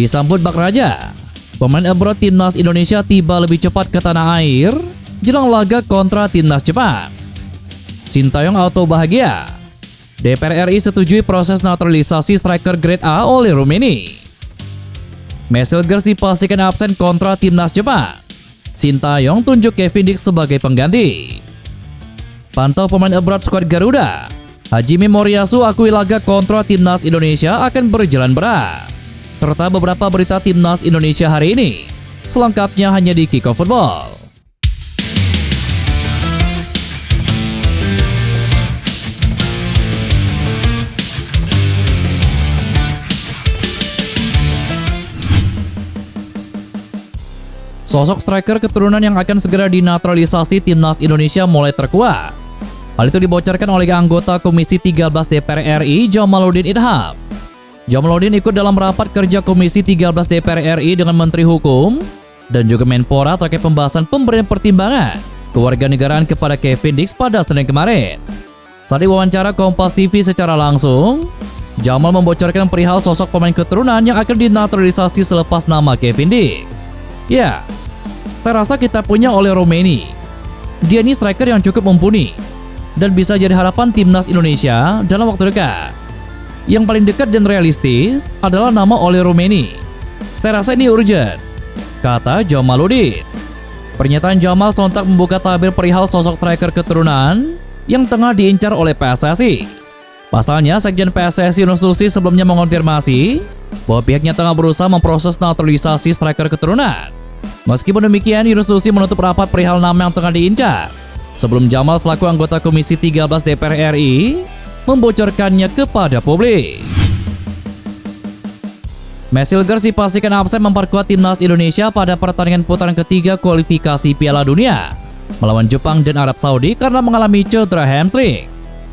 Disambut bak raja, pemain abroad timnas Indonesia tiba lebih cepat ke tanah air jelang laga kontra timnas Jepang. Sintayong auto bahagia. DPR RI setujui proses naturalisasi striker grade A oleh Rumeni. Marcel Gers dipastikan absen kontra timnas Jepang. Sintayong tunjuk Kevin Dix sebagai pengganti. Pantau pemain abroad skuad Garuda. Hajime Moriyasu akui laga kontra timnas Indonesia akan berjalan berat. Serta beberapa berita timnas Indonesia hari ini. Selengkapnya hanya di Kickoff Football. Sosok striker keturunan yang akan segera dinaturalisasi timnas Indonesia mulai terkuat. Hal itu dibocorkan oleh anggota Komisi 13 DPR RI Djamaluddin Idham. Djamaluddin ikut dalam rapat kerja Komisi 13 DPR RI dengan Menteri Hukum dan juga Menpora terkait pembahasan pemberian pertimbangan kewarganegaraan kepada Kevin Dix pada Senin kemarin. Saat diwawancara Kompas TV secara langsung, Jamal membocorkan perihal sosok pemain keturunan yang akan dinaturalisasi selepas nama Kevin Dix. Ya, saya rasa kita punya oleh Rumeni. Dia ini striker yang cukup mumpuni dan bisa jadi harapan timnas Indonesia dalam waktu dekat. Yang paling dekat dan realistis adalah nama oleh Rumeni. Saya rasa ini urgent, kata Djamaluddin. Pernyataan Jamal sontak membuka tabir perihal sosok striker keturunan yang tengah diincar oleh PSSI. Pasalnya, Sekjen PSSI Yunus Nusi sebelumnya mengonfirmasi bahwa pihaknya tengah berusaha memproses naturalisasi striker keturunan. Meskipun demikian, Yunus Nusi menutup rapat perihal nama yang tengah diincar sebelum Jamal selaku anggota Komisi 13 DPR RI membocorkannya kepada publik. Marcel Gers dipastikan absen memperkuat timnas Indonesia pada pertandingan putaran ketiga kualifikasi Piala Dunia melawan Jepang dan Arab Saudi karena mengalami cedera hamstring.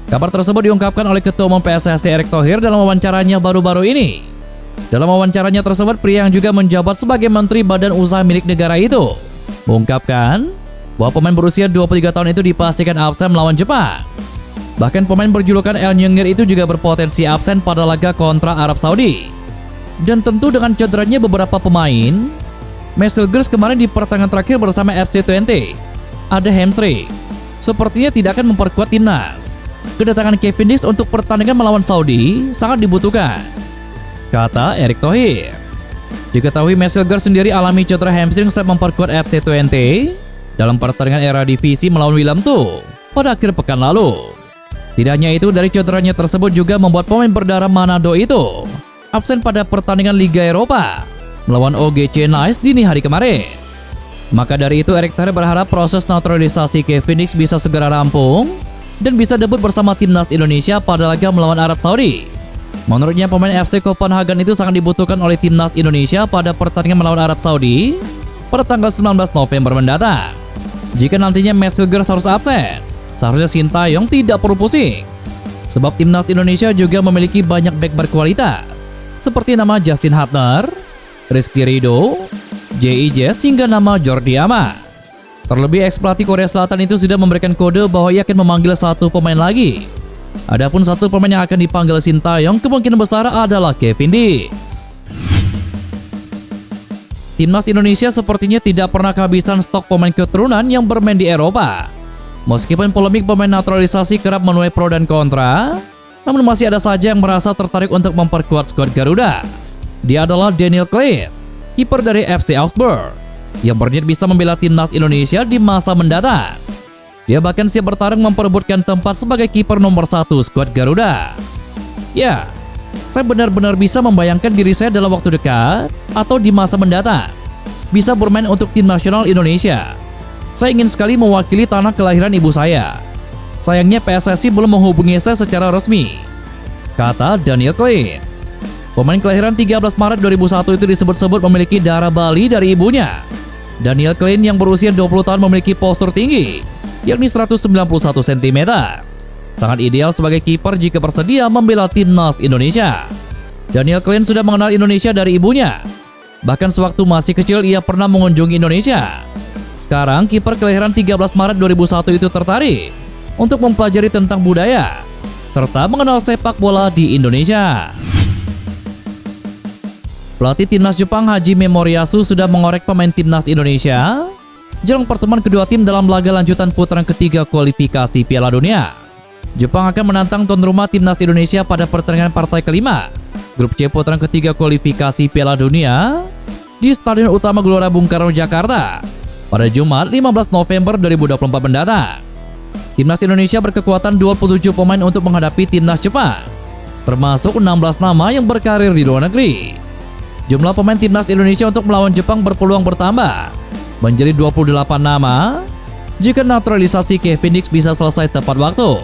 Kabar tersebut diungkapkan oleh Ketua Umum PSSI Erick Thohir dalam wawancaranya baru-baru ini. Dalam wawancaranya tersebut, pria yang juga menjabat sebagai Menteri Badan Usaha milik negara itu mengungkapkan bahwa pemain berusia 23 tahun itu dipastikan absen melawan Jepang. Bahkan pemain berjulukan El Nyengir itu juga berpotensi absen pada laga kontra Arab Saudi. Dan tentu dengan cederanya beberapa pemain, Marcel Gers kemarin di pertandingan terakhir bersama FC20 ada hamstring. Sepertinya tidak akan memperkuat timnas. Kedatangan Kevin Dix untuk pertandingan melawan Saudi sangat dibutuhkan, kata Erick Thohir. Diketahui Marcel Gers sendiri alami cedera hamstring saat memperkuat FC20 dalam pertandingan era divisi melawan Willem II pada akhir pekan lalu. Tidak hanya itu, dari cederanya tersebut juga membuat pemain berdarah Manado itu absen pada pertandingan Liga Eropa melawan OGC Nice dini hari kemarin. Maka dari itu, Erick Thohir berharap proses naturalisasi Kevin Dix bisa segera rampung dan bisa debut bersama timnas Indonesia pada laga melawan Arab Saudi. Menurutnya, pemain FC Copenhagen itu sangat dibutuhkan oleh timnas Indonesia pada pertandingan melawan Arab Saudi pada tanggal 19 November mendatang. Jika nantinya Marcel Gers harus absen, seharusnya Sintayong tidak perlu pusing, sebab timnas Indonesia juga memiliki banyak bek berkualitas seperti nama Justin Hutner, Rizky Ridho, J.I. Jess hingga nama Jordi Amat. Terlebih, ex-pelatih Korea Selatan itu sudah memberikan kode bahwa ia akan memanggil satu pemain lagi. Adapun satu pemain yang akan dipanggil Sintayong kemungkinan besar adalah Kevin Dix. Timnas Indonesia sepertinya tidak pernah kehabisan stok pemain keturunan yang bermain di Eropa. Meskipun polemik pemain naturalisasi kerap menuai pro dan kontra, namun masih ada saja yang merasa tertarik untuk memperkuat skuad Garuda. Dia adalah Daniel Klein, kiper dari FC Augsburg, yang berniat bisa membela timnas Indonesia di masa mendatang. Dia bahkan siap bertarung memperebutkan tempat sebagai kiper nomor 1 skuad Garuda. Ya, saya benar-benar bisa membayangkan diri saya dalam waktu dekat atau di masa mendatang bisa bermain untuk tim nasional Indonesia. Saya ingin sekali mewakili tanah kelahiran ibu saya. Sayangnya PSSI belum menghubungi saya secara resmi, kata Daniel Klein. Pemain kelahiran 13 Maret 2001 itu disebut-sebut memiliki darah Bali dari ibunya. Daniel Klein yang berusia 20 tahun memiliki postur tinggi, yakni 191 cm. Sangat ideal sebagai kiper jika bersedia membela timnas Indonesia. Daniel Klein sudah mengenal Indonesia dari ibunya. Bahkan sewaktu masih kecil ia pernah mengunjungi Indonesia. Sekarang, kiper kelahiran 13 Maret 2001 itu tertarik untuk mempelajari tentang budaya serta mengenal sepak bola di Indonesia. Pelatih timnas Jepang Hajime Moriyasu sudah mengorek pemain timnas Indonesia jelang pertemuan kedua tim dalam laga lanjutan putaran ketiga kualifikasi Piala Dunia. Jepang akan menantang tuan rumah timnas Indonesia pada pertandingan partai kelima Grup C putaran ketiga kualifikasi Piala Dunia di Stadion Utama Gelora Bung Karno, Jakarta pada Jumat 15 November 2024 mendatang. Timnas Indonesia berkekuatan 27 pemain untuk menghadapi timnas Jepang, termasuk 16 nama yang berkarir di luar negeri. Jumlah pemain timnas Indonesia untuk melawan Jepang berpeluang bertambah menjadi 28 nama jika naturalisasi Kevin Dix bisa selesai tepat waktu.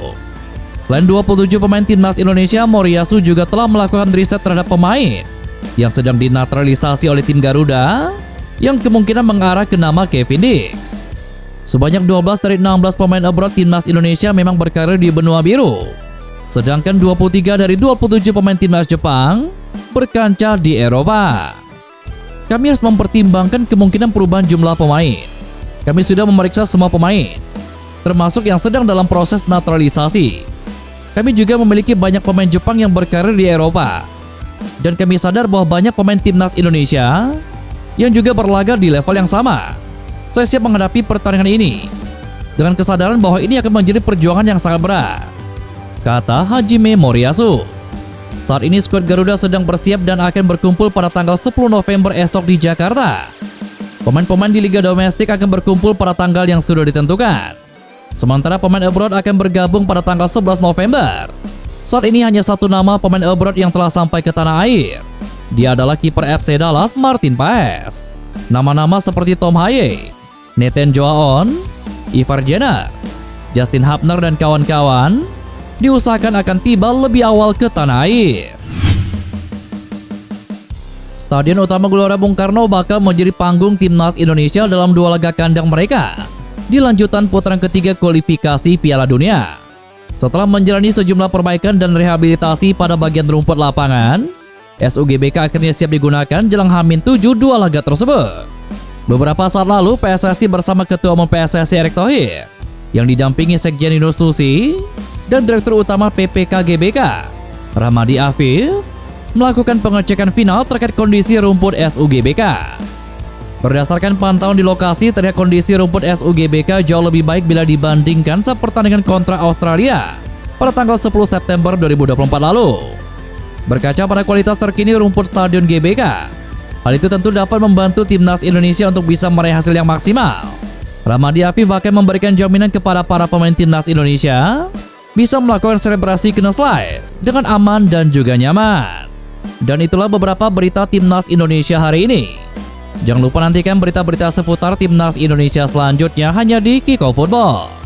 Selain 27 pemain timnas Indonesia, Moriyasu juga telah melakukan riset terhadap pemain yang sedang dinaturalisasi oleh tim Garuda yang kemungkinan mengarah ke nama Kevin Dix. Sebanyak 12 dari 16 pemain abroad timnas Indonesia memang berkarir di benua biru, sedangkan 23 dari 27 pemain timnas Jepang berkancah di Eropa. Kami harus mempertimbangkan kemungkinan perubahan jumlah pemain. Kami sudah memeriksa semua pemain, termasuk yang sedang dalam proses naturalisasi. Kami juga memiliki banyak pemain Jepang yang berkarir di Eropa, dan kami sadar bahwa banyak pemain timnas Indonesia yang juga berlaga di level yang sama. Saya siap menghadapi pertandingan ini dengan kesadaran bahwa ini akan menjadi perjuangan yang sangat berat, kata Hajime Moriyasu. Saat ini skuad Garuda sedang bersiap dan akan berkumpul pada tanggal 10 November esok di Jakarta. Pemain-pemain di Liga Domestik akan berkumpul pada tanggal yang sudah ditentukan. Sementara pemain abroad akan bergabung pada tanggal 11 November. Saat ini hanya satu nama pemain abroad yang telah sampai ke tanah air. Dia adalah kiper FC Dallas, Martin Paes. Nama-nama seperti Tom Haye, Nathan Joaon, Ivar Jenner, Justin Hapner dan kawan-kawan diusahakan akan tiba lebih awal ke tanah air. Stadion Utama Gelora Bung Karno bakal menjadi panggung timnas Indonesia dalam dua laga kandang mereka di lanjutan putaran ketiga kualifikasi Piala Dunia. Setelah menjalani sejumlah perbaikan dan rehabilitasi pada bagian rumput lapangan, SUGBK akhirnya siap digunakan jelang H-7 dua laga tersebut. Beberapa saat lalu, PSSI bersama Ketua Umum PSSI Erick Thohir yang didampingi Sekjen Yunus Nusi dan Direktur Utama PPK GBK Rahmadi Afif melakukan pengecekan final terkait kondisi rumput SUGBK. Berdasarkan pantauan di lokasi, terlihat kondisi rumput SUGBK jauh lebih baik bila dibandingkan saat pertandingan kontra Australia pada tanggal 10 September 2024 lalu. Berkaca pada kualitas terkini rumput Stadion GBK, hal itu tentu dapat membantu timnas Indonesia untuk bisa meraih hasil yang maksimal. Rahmadi Afif bahkan memberikan jaminan kepada para pemain timnas Indonesia bisa melakukan selebrasi kena slide dengan aman dan juga nyaman. Dan itulah beberapa berita timnas Indonesia hari ini. Jangan lupa nantikan berita-berita seputar timnas Indonesia selanjutnya hanya di Kickoff Football.